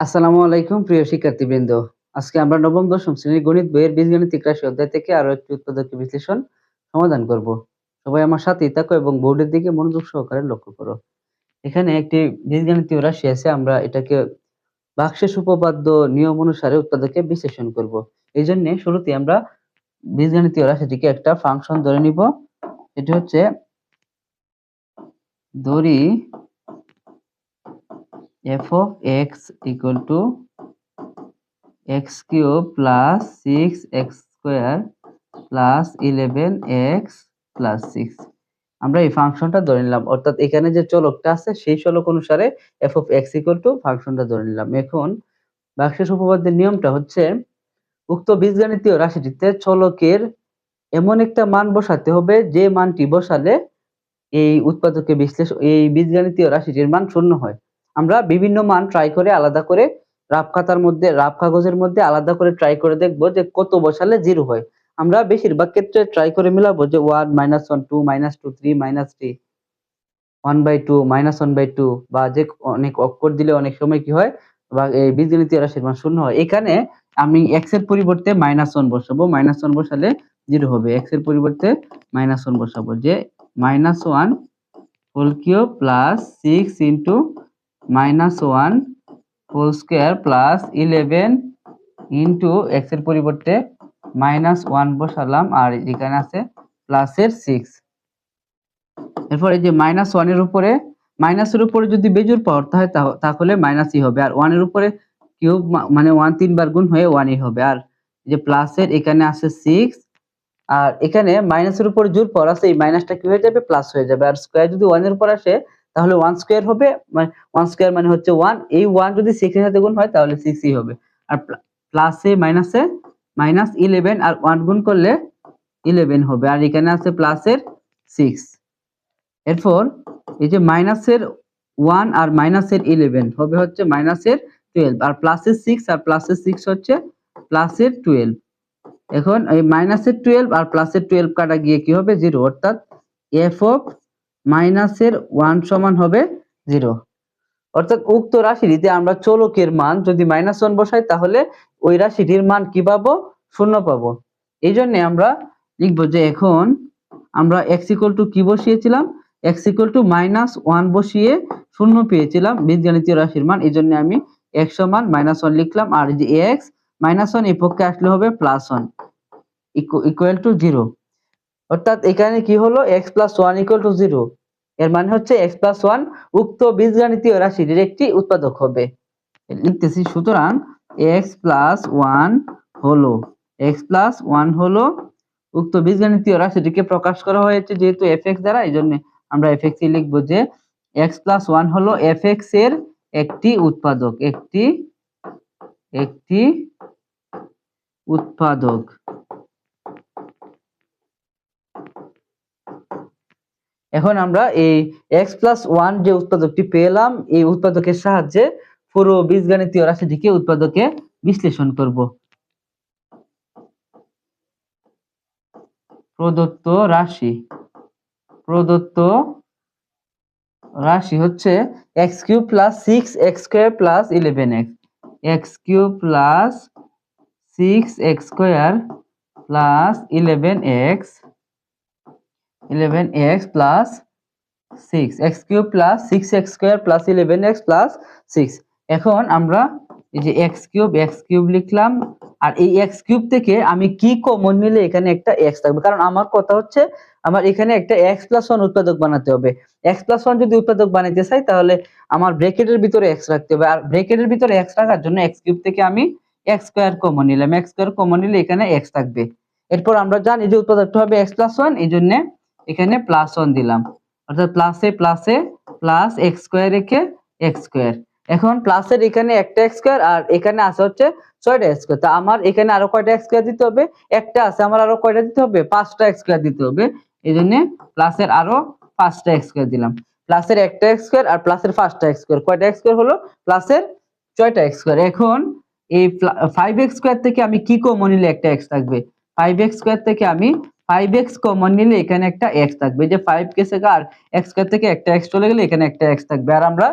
আসসালামু আলাইকুম প্রিয় শিক্ষার্থীবৃন্দ। আজকে আমরা নবম দশম শ্রেণীর গণিত বইয়ের বীজগাণিতিক রাশি অধ্যায় থেকে আরো একটি উৎপাদক বিশ্লেষণ সমাধান করব। সবাই আমার সাথেই থাকো এবং বোর্ডের দিকে মনোযোগ সহকারে লক্ষ্য করো। এখানে একটি বীজগাণিতীয় রাশি আছে, আমরা এটাকে ভাগশেষ উপপাদ্য নিয়ম অনুসারে উৎপাদকে বিশ্লেষণ করব। এই জন্য শুরুতে আমরা বীজগাণিতীয় রাশিটিকে একটা ফাংশন ধরে নিব। এটি হচ্ছে ধরি f of x equal to x cube plus 6x square plus 11x plus 6। আমরা এই ফাংশনটা ধরে নিলাম, অর্থাৎ এখানে যে চলকটা আছে সেই চলক অনুসারে f of x equal to ফাংশনটা ধরে নিলাম। এখন ভাগশেষ উপপাদ্যের নিয়মটা হচ্ছে উক্ত বীজগাণিতীয় রাশিটিতে চলকের এমন একটা মান বসাতে হবে যে মানটি বসালে এই উৎপাদকে এই বীজগাণিতীয় রাশিটির মান শূন্য হয়। আমরা বিভিন্ন মান ট্রাই করে আলাদা করে রাফ কাগজের মধ্যে আলাদা করে ট্রাই করে দেখব যে কত বসালে 0 হয়। আমরা বেশিরভাগ ক্ষেত্রে ট্রাই করে মিলাবো যে 1 -1 2 -2 3 -3 1/2 -1/2 বা যে অনেক অক্ষর দিলে অনেক সময় কি হয় বা এই বীজগণিতীয় রাশির মান শূন্য হয়। এখানে আমি x এর পরিবর্তে -1 বসাবো, -1 বসালে 0 হবে। x এর পরিবর্তে -1 বসাবো, যে -1 whole cube plus 6 into -1 whole square plus 11 into x এর পরিবর্তে -1 বসালাম আর এখানে আছে প্লাসের 6। এরপর এই যে -1 এর উপরে মাইনাসের উপরে যদি বেজোড় পাওয়ার হয় তাহলে মাইনাসই হবে, আর 1 এর উপরে কিউব মানে 1 3 বার গুণ হয়ে 1ই হবে। আর যে প্লাসের এখানে আছে 6, আর এখানে মাইনাসের উপর জোড় পাওয়ার আছে, এই মাইনাসটা কি হয়ে যাবে প্লাস হয়ে যাবে। আর স্কয়ার যদি 1 এর উপর আসে তাহলে 1 স্কয়ার হবে, মানে 1 স্কয়ার মানে হচ্ছে 1। এই 1 যদি 6 এর সাথে গুণ হয় তাহলে 6ই হবে। আর প্লাসে মাইনাসে -11 আর 1 গুণ করলে 11 হবে, আর এখানে আছে প্লাসের 6। এরপর এই যে মাইনাসের 1 আর মাইনাসের 11 হবে হচ্ছে মাইনাসের 12, আর প্লাসের 6 আর প্লাসের 6 হচ্ছে প্লাসের 12। এখন এই মাইনাসের 12 আর প্লাসের 12 কাটা গিয়ে কি হবে 0, অর্থাৎ f অফ মাইনাসের 1 সমান হবে 0। অর্থাৎ উক্ত রাশিটিতে আমরা চলকের মান যদি -1 বসাই তাহলে ওই রাশিটির মান কি পাবো, শূন্য পাবো। এই জন্য আমরা লিখবো যে এখন আমরা x ইকুয়াল টু কি বসিয়েছিলাম, x ইকুয়াল টু -1 বসিয়ে শূন্য পেয়েছিলাম বীজগণিতীয় রাশির মান। এই জন্য আমি x সমান -1 লিখলাম, আর যে x -1 এই পক্ষে আসলে হবে +1 ইকুয়াল টু 0। অর্থাৎ এখানে কি হলো x + 1 = 0, এর মানে হচ্ছে x + 1 উক্ত বীজগণিতীয় রাশিটির একটি উৎপাদক হবে। লিখতেছি, সুতরাং x + 1 হলো উক্ত বীজগণিতীয় রাশিটিকে প্রকাশ করা হয়েছে যেহেতু fx দ্বারা, এই জন্য আমরা fx ই লিখব যে x + 1 হলো fx এর একটি উৎপাদক, একটি উৎপাদক। এখন আমরা এই x + 1 যে উৎপাদকটি পেলাম, এই উৎপাদকের সাহায্যে পুরো বীজগণিতীয় রাশিটিকে উৎপাদকে বিশ্লেষণ করব। প্রদত্ত রাশি হচ্ছে x³ + 6x² + 11x, x³ + 6x² + 11x + 6, x³ + 6x² + 11x + 6। এখন আমরা এই যে x³ লিখলাম, আর এই x³ থেকে আমি কি কমন নিলে এখানে একটা x থাকবে, কারণ আমার কথা হচ্ছে আমার এখানে একটা x + 1 উৎপাদক বানাতে হবে। x + 1 যদি উৎপাদক বানাইতে চাই তাহলে আমার ব্র্যাকেটের ভিতরে x রাখতে হবে, আর ব্র্যাকেটের ভিতরে x রাখার জন্য x³ থেকে আমি x² কমন নিলাম, x² কমন নিলে এখানে x থাকবে। এরপর আমরা জানি যে উৎপাদকটা হবে x + 1, এই জন্য এখানে +1 দিলাম, অর্থাৎ প্লাসে প্লাস x² রেখে x²। এখন প্লাসের এখানে একটা x² আর এখানে আছে হচ্ছে 6টা x², তা আমার এখানে আরো কয়টা x² দিতে হবে, একটা আছে, আমার আরো কয়টা দিতে হবে, 5টা x² দিতে হবে। এইজন্য প্লাসের আরো 5টা x² দিলাম, প্লাসের একটা x² আর প্লাসের 5টা x², কয়টা x² হলো, প্লাসের 6টা x²। এখন এই 5x² থেকে আমি কি কমন নিলে একটা x থাকবে, 5x² থেকে আমি 5x কমন নিলে এখানে একটা x থাকবে, যে 5 গেছে আর x² থেকে একটা x চলে গেলে এখানে একটা x থাকবে। আর আমরা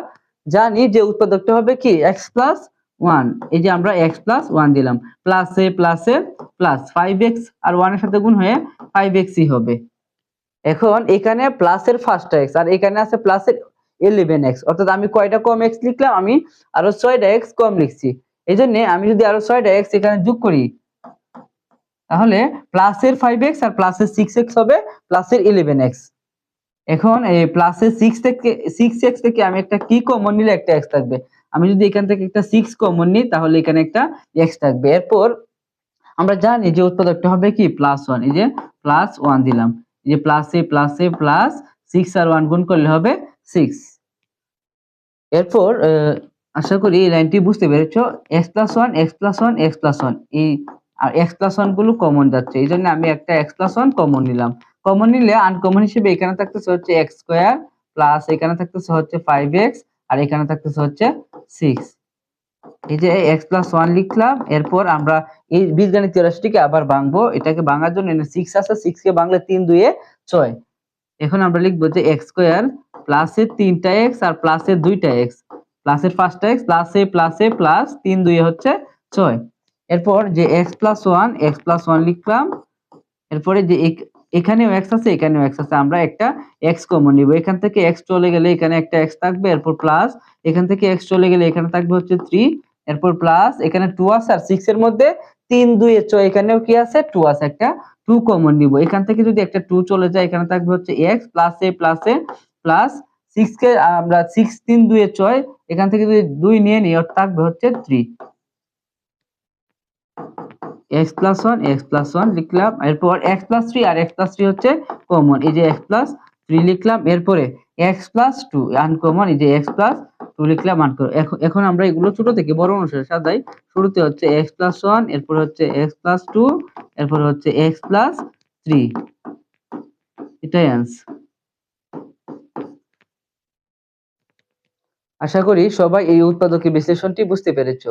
জানি যে উৎপাদকটা হবে কি x + 1, এই যে আমরা x প্লাস 1 দিলাম, প্লাসে প্লাসে প্লাস 5x আর 1 এর সাথে গুণ হয়ে 5x ই হবে। এখন এখানে প্লাসের ফার্স্ট x আর এখানে আছে প্লাসের 11x, অর্থাৎ আমি কয়টা কম x লিখলাম, আমি আরো 6টা x কম লিখছি। এইজন্য আমি যদি আরো 6টা x এখানে যোগ করি তাহলে প্লাসের 5x আর প্লাসের 6x হবে প্লাসের 11x। এখন এই প্লাসের 6x থেকে আমি একটা কি কমন নিলে একটা x থাকবে, আমি যদি এখান থেকে একটা 6 কমন নিই তাহলে এখানে একটা x থাকবে। এরপর আমরা জানি যে উৎপাদকটা হবে কি +1, এই যে +1 দিলাম, এই যে প্লাসে প্লাসে প্লাস 6 আর 1 গুণ করলে হবে 6। এরপর আশা করি এই লাইনটি বুঝতে পেরেছো। x+1 x+1 x+1 এই আর x+1 গুলো কমন যাচ্ছে, এই জন্য আমি একটা x+1 কমন নিলাম। কমন নিলে আনকমন হিসেবে এখানে থাকতেছে হচ্ছে x স্কয়ার প্লাস এখানে থাকতেছে হচ্ছে 5x আর এখানে থাকতেছে হচ্ছে 6। এই যে x+1 লিখলাম। এরপর আমরা এই বীজগণিতীয় রাশিটিকে আবার ভাঙবো, এটাকে ভাঙার জন্য 6 আছে, 6 কে ভাঙলে 3 2 এ 6। এখন আমরা লিখবো যে x স্কয়ার প্লাসের 3টা x আর প্লাসের 2টা x, প্লাসের 5টা x প্লাসে প্লাসে প্লাস 3 2 এ হচ্ছে 6। এরপর যে x+1 লিখলাম। এরপরে যে এখানেও x আছে এখানেও x আছে, আমরা একটা x কমন নিব, এখান থেকে x চলে গেলে এখানে একটা x থাকবে, এরপর প্লাস এখান থেকে x চলে গেলে এখানে থাকবে হচ্ছে 3, এরপর প্লাস এখানে 2 আছে আর 6 এর মধ্যে 3 2 এ 6, এখানেও কি আছে 2 আছে, একটা 2 কমন নিব। এখান থেকে যদি একটা 2 চলে যায় এখানে থাকবে হচ্ছে x প্লাসে প্লাসে প্লাস 6 কে আমরা 6 3 2 এ 6, এখান থেকে যদি 2 নিয়ে নিই অর্থাৎ থাকবে হচ্ছে 3। x+1 লিখলাম। এরপর x+3 আর x+3 হচ্ছে কমন, এই যে x+3 লিখলাম। এরপরে x+2 আনকমন, এই যে x+2 লিখলাম আনকমন। এখন আমরা এগুলো ছোট থেকে বড় অনুসারে সাজাই। শুরুতে হচ্ছে x+1, এরপর হচ্ছে x+2, এরপর হচ্ছে x+3, এটাই आंसर। আশা করি সবাই এই উৎপাদকের বিশ্লেষণটি বুঝতে পেরেছো।